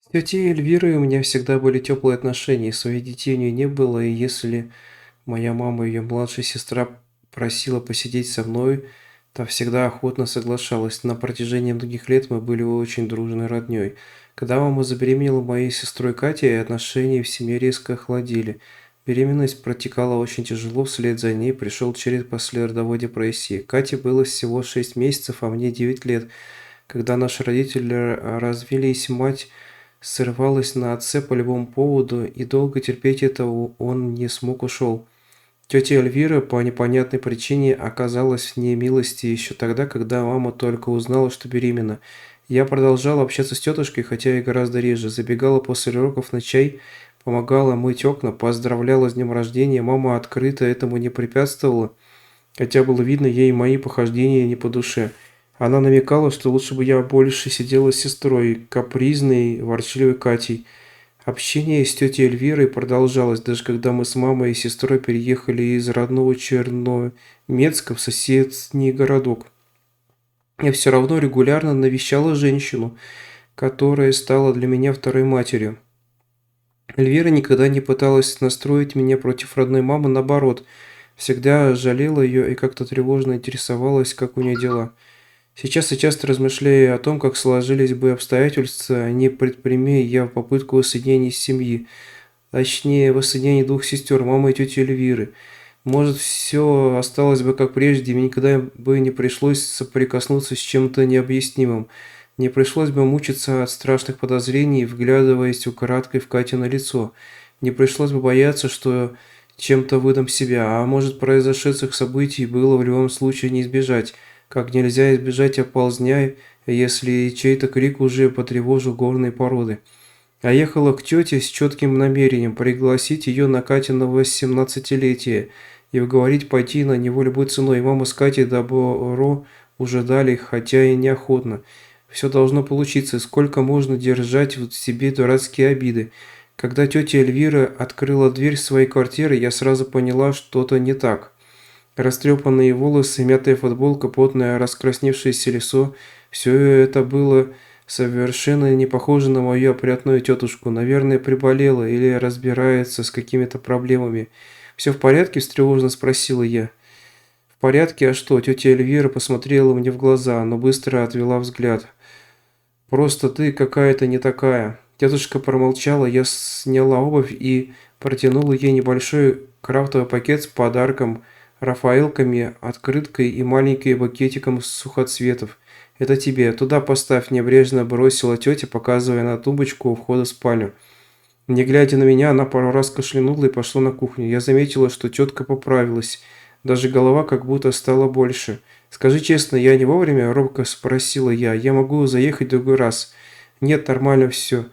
С тетей Эльвирой у меня всегда были теплые отношения, своих детей у нее не было, и если моя мама и ее младшая сестра просила посидеть со мной, то всегда охотно соглашалась. На протяжении многих лет мы были очень дружной родней. Когда мама забеременела моей сестрой Катей, отношения в семье резко охладили. Беременность протекала очень тяжело, вслед за ней пришел черед послеродовой депрессии. Кате было всего 6 месяцев, а мне 9 лет. Когда наши родители развелись, мать срывалась на отце по любому поводу, и долго терпеть это он не смог, ушел. Тетя Эльвира по непонятной причине оказалась в немилости еще тогда, когда мама только узнала, что беременна. Я продолжал общаться с тетушкой, хотя и гораздо реже. Забегала после уроков на чай, помогала мыть окна, поздравляла с днем рождения. Мама открыто этому не препятствовала, хотя было видно ей мои похождения не по душе. Она намекала, что лучше бы я больше сидела с сестрой, капризной, ворчливой Катей. Общение с тетей Эльвирой продолжалось, даже когда мы с мамой и сестрой переехали из родного Черномецка в соседний городок. Я все равно регулярно навещала женщину, которая стала для меня второй матерью. Эльвира никогда не пыталась настроить меня против родной мамы, наоборот, всегда жалела ее и как-то тревожно интересовалась, как у нее дела. Сейчас я часто размышляю о том, как сложились бы обстоятельства, не предприми я попытку воссоединения семьи, точнее, воссоединения двух сестер, мамы и тети Эльвиры. Может, все осталось бы как прежде, и мне никогда бы не пришлось соприкоснуться с чем-то необъяснимым. Не пришлось бы мучиться от страшных подозрений, вглядываясь украдкой в Катино лицо. Не пришлось бы бояться, что чем-то выдам себя, а может, произошедших событий было в любом случае не избежать. Как нельзя избежать оползня, если чей-то крик уже потревожил горные породы. А ехала к тете с четким намерением пригласить ее на Катино 18-летие и уговорить пойти на него любой ценой. Мама с Катей добро уже дали, хотя и неохотно. Все должно получиться. Сколько можно держать в себе дурацкие обиды? Когда тетя Эльвира открыла дверь своей квартиры, я сразу поняла, что-то не так. Растрепанные волосы, мятая футболка, потное раскрасневшееся лицо – все это было совершенно не похоже на мою опрятную тетушку. Наверное, приболела или разбирается с какими-то проблемами. «Все в порядке?» – встревоженно спросила я. «В порядке? А что?» – тетя Эльвира посмотрела мне в глаза, но быстро отвела взгляд. «Просто ты какая-то не такая». Тетушка промолчала, я сняла обувь и протянула ей небольшой крафтовый пакет с подарком, рафаэлками, открыткой и маленьким букетиком сухоцветов. «Это тебе. Туда поставь», – небрежно бросила тетя, показывая на тумбочку у входа в спальню. Не глядя на меня, она пару раз кашлянула и пошла на кухню. Я заметила, что тетка поправилась. Даже голова как будто стала больше. «Скажи честно, я не вовремя?» – робко спросила я. «Я могу заехать в другой раз». «Нет, нормально все.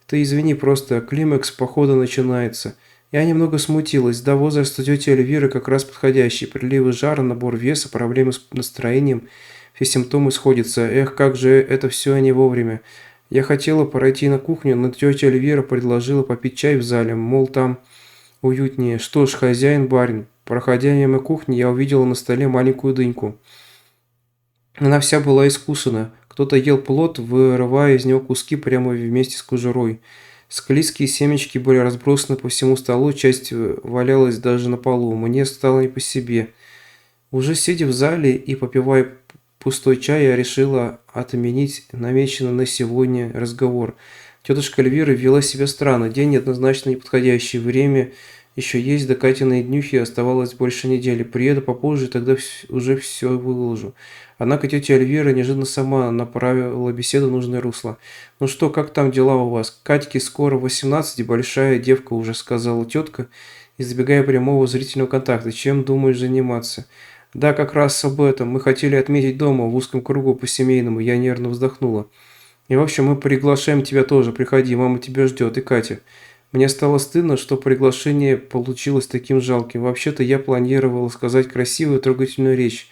Ты извини, просто климакс походу начинается». Я немного смутилась. До возраста тети Эльвиры как раз подходящий. Приливы жара, набор веса, проблемы с настроением. Все симптомы сходятся. Эх, как же это все не вовремя. Я хотела пройти на кухню, но тетя Эльвира предложила попить чай в зале, мол, там уютнее. Что ж, хозяин-барин. Проходя мимо кухни, я увидела на столе маленькую дыньку. Она вся была искусана. Кто-то ел плод, вырывая из него куски прямо вместе с кожурой. Склизкие семечки были разбросаны по всему столу, часть валялась даже на полу. Мне стало не по себе. Уже сидя в зале и попивая пустой чай, я решила отменить намеченный на сегодня разговор. Тетушка Эльвира вела себя странно, день однозначно неподходящий, время еще есть, до Катиной днюхи оставалось больше недели. Приеду попозже, тогда уже все выложу. Однако тетя Эльвира неожиданно сама направила беседу в нужное русло. «Ну что, как там дела у вас? Катьке скоро 18, и большая девка уже», — сказала тетка, избегая прямого зрительного контакта. «Чем думаешь заниматься?» «Да, как раз об этом. Мы хотели отметить дома, в узком кругу по-семейному». Я нервно вздохнула. «И в общем, мы приглашаем тебя тоже. Приходи, мама тебя ждет. И Катя». Мне стало стыдно, что приглашение получилось таким жалким. Вообще-то я планировала сказать красивую трогательную речь.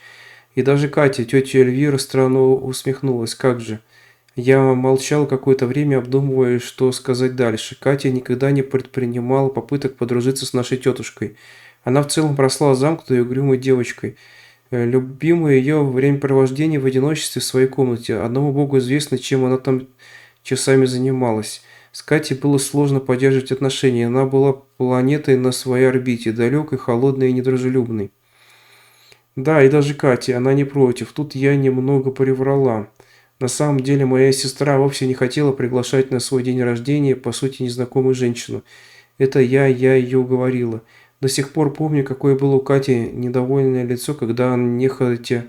И даже Катя, тетя Эльвира, странно усмехнулась. Как же? Я молчал какое-то время, обдумывая, что сказать дальше. Катя никогда не предпринимала попыток подружиться с нашей тетушкой. Она в целом росла замкнутой и угрюмой девочкой. Любимое ее времяпровождение в одиночестве в своей комнате. Одному богу известно, чем она там часами занималась. С Катей было сложно поддерживать отношения. Она была планетой на своей орбите, далекой, холодной и недружелюбной. Да, и даже Катя, она не против. Тут я немного приврала. На самом деле моя сестра вовсе не хотела приглашать на свой день рождения, по сути, незнакомую женщину. Это я ее уговорила. До сих пор помню, какое было у Кати недовольное лицо, когда она нехотя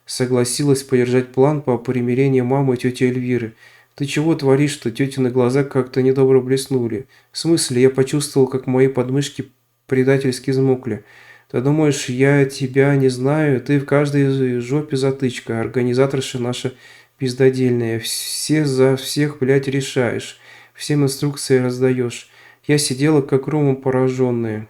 согласилась поддержать план по примирению мамы и тети Эльвиры. «Ты чего творишь-то?» Тетины глаза как-то недобро блеснули. «В смысле?» Я почувствовал, как мои подмышки предательски взмокли. «Ты думаешь, я тебя не знаю? Ты в каждой жопе затычка, организаторша наша пиздодельная. Все за всех, блядь, решаешь. Всем инструкции раздаешь». Я сидела как громом пораженная.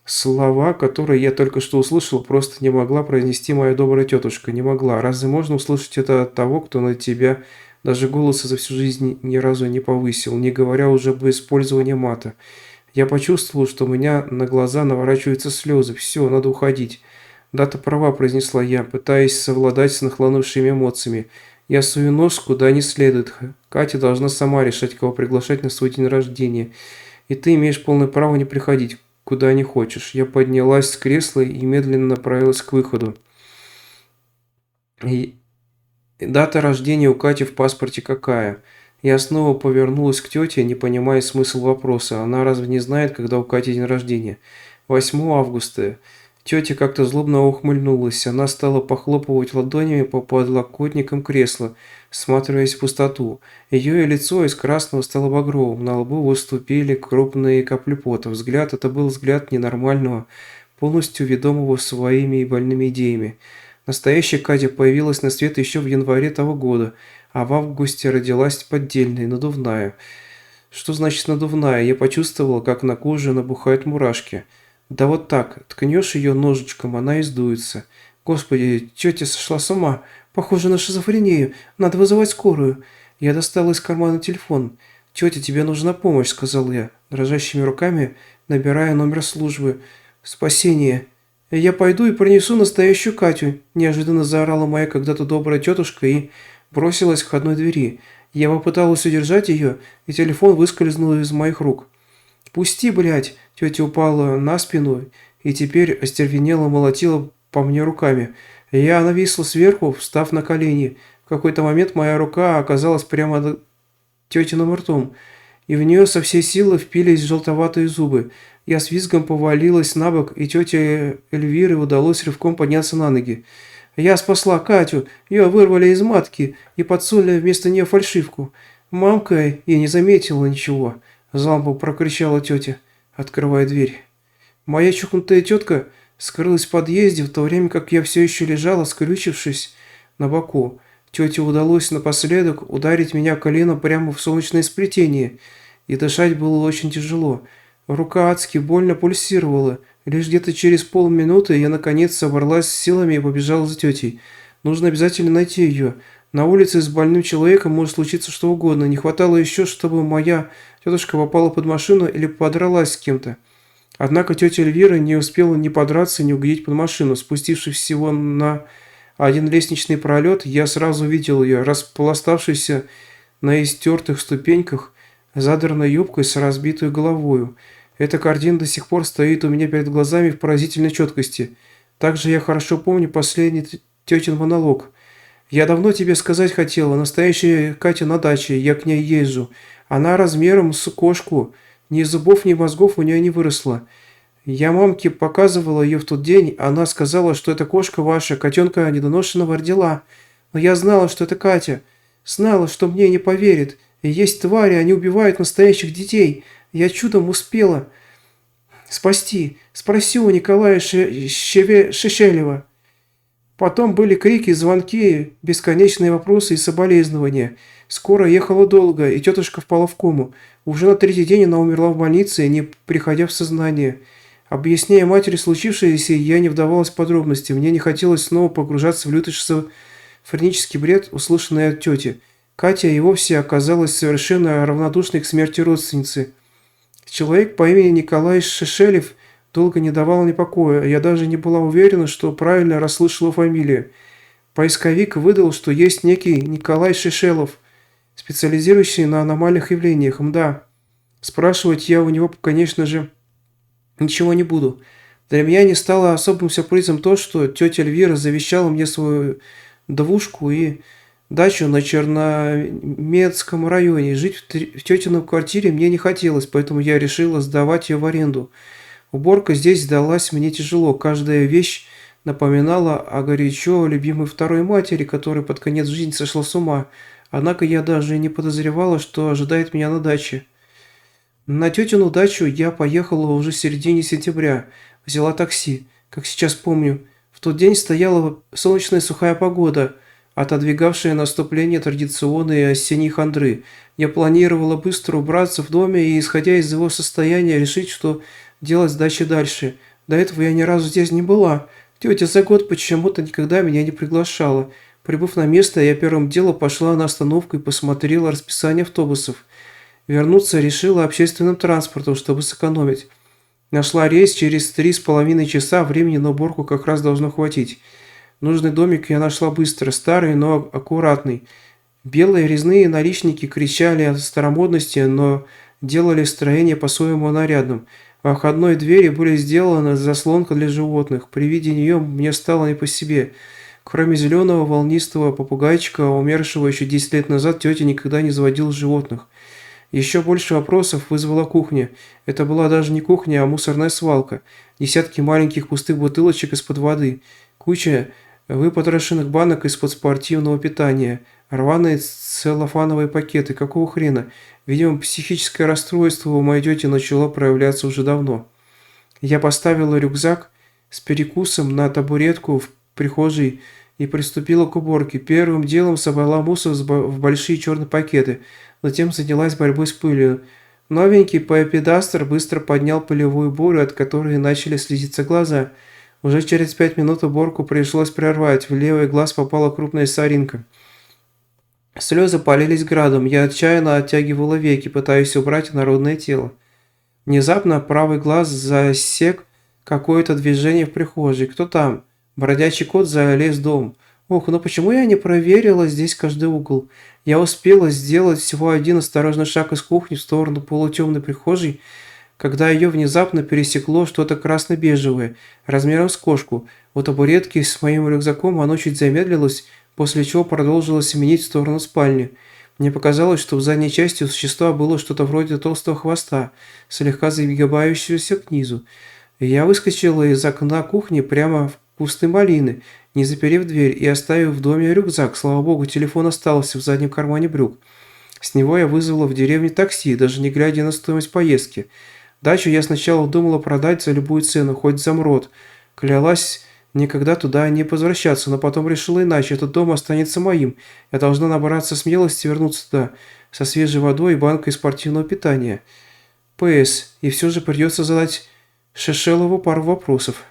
Слова, которые я только что услышал, просто не могла произнести моя добрая тетушка. Не могла. Разве можно услышать это от того, кто на тебя даже голоса за всю жизнь ни разу не повысил, не говоря уже об использовании мата? Я почувствовал, что у меня на глаза наворачиваются слезы. Все, надо уходить. «Да, ты права», – произнесла я, пытаясь совладать с нахлынувшими эмоциями. «Я сую нос куда не следует. Катя должна сама решать, кого приглашать на свой день рождения. И ты имеешь полное право не приходить, куда не хочешь». Я поднялась с кресла и медленно направилась к выходу. И дата рождения у Кати в паспорте какая? Я снова повернулась к тете, не понимая смысл вопроса. Она разве не знает, когда у Кати день рождения? 8 августа. Тетя как-то злобно ухмыльнулась. Она стала похлопывать ладонями по подлокотникам кресла, всматриваясь в пустоту. Ее лицо из красного стало багровым, на лбу выступили крупные капли пота. Взгляд это был взгляд ненормального, полностью ведомого своими больными идеями. Настоящая Катя появилась на свет еще в январе того года, а в августе родилась поддельная, надувная. Что значит надувная? Я почувствовала, как на коже набухают мурашки. Да вот так, ткнешь ее ножичком, она издуется. Господи, тетя сошла с ума. Похоже на шизофрению. Надо вызывать скорую. Я достала из кармана телефон. «Тетя, тебе нужна помощь», — сказал я, дрожащими руками, набирая номер службы. «Спасение». «Я пойду и принесу настоящую Катю», – неожиданно заорала моя когда-то добрая тетушка и бросилась к входной двери. Я попыталась удержать ее, и телефон выскользнул из моих рук. «Пусти, блядь!» – тетя упала на спину и теперь остервенело молотила по мне руками. Я нависла сверху, встав на колени. В какой-то момент моя рука оказалась прямо над тетиным ртом, и в нее со всей силы впились желтоватые зубы. Я с визгом повалилась на бок, и тете Эльвире удалось рывком подняться на ноги. Я спасла Катю, ее вырвали из матки и подсунули вместо нее фальшивку. Мамка и не заметила ничего, залпом прокричала тетя, открывая дверь. Моя чокнутая тетка скрылась в подъезде, в то время как я все еще лежала, скрючившись на боку. Тете удалось напоследок ударить меня коленом прямо в солнечное сплетение, и дышать было очень тяжело. Рука адски больно пульсировала. Лишь где-то через полминуты я наконец собралась с силами и побежала за тетей. Нужно обязательно найти ее. На улице с больным человеком может случиться что угодно. Не хватало еще, чтобы моя тетушка попала под машину или подралась с кем-то. Однако тетя Эльвира не успела ни подраться, ни угодить под машину. Спустившись всего на один лестничный пролет, я сразу увидел ее, распластавшейся на истертых ступеньках, задранной юбкой с разбитой головою. Эта картина до сих пор стоит у меня перед глазами в поразительной четкости. Также я хорошо помню последний тетин монолог. «Я давно тебе сказать хотела, настоящая Катя на даче, я к ней езжу. Она размером с кошку, ни зубов, ни мозгов у нее не выросло. Я мамке показывала ее в тот день, она сказала, что эта кошка ваша, котенка недоношенного родила. Но я знала, что это Катя. Знала, что мне не поверит. И есть твари, они убивают настоящих детей. Я чудом успела спасти. Спроси у Николая Шешелева». Потом были крики, звонки, бесконечные вопросы и соболезнования. Скоро ехала долго, и тетушка впала в кому. Уже на третий день она умерла в больнице, не приходя в сознание. Объясняя матери случившееся, я не вдавалась в подробности. Мне не хотелось снова погружаться в лютый шизофренический бред, услышанный от тети. Катя и вовсе оказалась совершенно равнодушной к смерти родственницы. Человек по имени Николай Шешелев долго не давал мне покоя. Я даже не была уверена, что правильно расслышала фамилию. Поисковик выдал, что есть некий Николай Шешелов, специализирующий на аномальных явлениях. Мда, спрашивать я у него, конечно же, ничего не буду. Для меня не стало особым сюрпризом то, что тетя Эльвира завещала мне свою двушку и дачу на Черномецком районе. Жить в тетиной квартире мне не хотелось, поэтому я решила сдавать ее в аренду. Уборка здесь далась мне тяжело. Каждая вещь напоминала о горячо любимой второй матери, которая под конец жизни сошла с ума. Однако я даже не подозревала, что ожидает меня на даче. На тетину дачу я поехала уже в середине сентября. Взяла такси, как сейчас помню. В тот день стояла солнечная сухая погода, отодвигавшая наступление традиционной осенней хандры. Я планировала быстро убраться в доме и, исходя из его состояния, решить, что делать с дачей дальше. До этого я ни разу здесь не была. Тетя за год почему-то никогда меня не приглашала. Прибыв на место, я первым делом пошла на остановку и посмотрела расписание автобусов. Вернуться решила общественным транспортом, чтобы сэкономить. Нашла рейс через 3,5 часа, времени на уборку как раз должно хватить. Нужный домик я нашла быстро, старый, но аккуратный. Белые резные наличники кричали о старомодности, но делали строение по-своему нарядным. В входной двери были сделаны заслонка для животных. При виде нее мне стало не по себе. Кроме зеленого волнистого попугайчика, умершего еще 10 лет назад, тетя никогда не заводила животных. Еще больше вопросов вызвала кухня. Это была даже не кухня, а мусорная свалка. Десятки маленьких пустых бутылочек из-под воды. Куча выпотрошенных банок из-под спортивного питания. Рваные целлофановые пакеты. Какого хрена? Видимо, психическое расстройство у моей тети начало проявляться уже давно. Я поставила рюкзак с перекусом на табуретку в прихожей и приступила к уборке. Первым делом собрала мусор в большие черные пакеты. Затем занялась борьбой с пылью. Новенький папедастер быстро поднял пылевую бурю, от которой начали слезиться глаза. Уже через 5 минут уборку пришлось прервать. В левый глаз попала крупная соринка. Слезы полились градом. Я отчаянно оттягивала веки, пытаясь убрать народное тело. Внезапно правый глаз засек какое-то движение в прихожей. Кто там? Бродячий кот залез в дом. Ох, ну почему я не проверила здесь каждый угол? Я успела сделать всего один осторожный шаг из кухни в сторону полутемной прихожей, когда ее внезапно пересекло что-то красно-бежевое, размером с кошку. У табуретки с моим рюкзаком оно чуть замедлилось, после чего продолжило семенить в сторону спальни. Мне показалось, что в задней части у существа было что-то вроде толстого хвоста, слегка загибающегося к низу. Я выскочила из окна кухни прямо в кусты малины, не заперев дверь и оставив в доме рюкзак. Слава богу, телефон остался в заднем кармане брюк. С него я вызвала в деревне такси, даже не глядя на стоимость поездки. Дачу я сначала думала продать за любую цену, хоть замрот. Клялась никогда туда не возвращаться, но потом решила иначе. Этот дом останется моим. Я должна набраться смелости вернуться туда, со свежей водой и банкой спортивного питания. П.С. И все же придется задать Шешелову пару вопросов.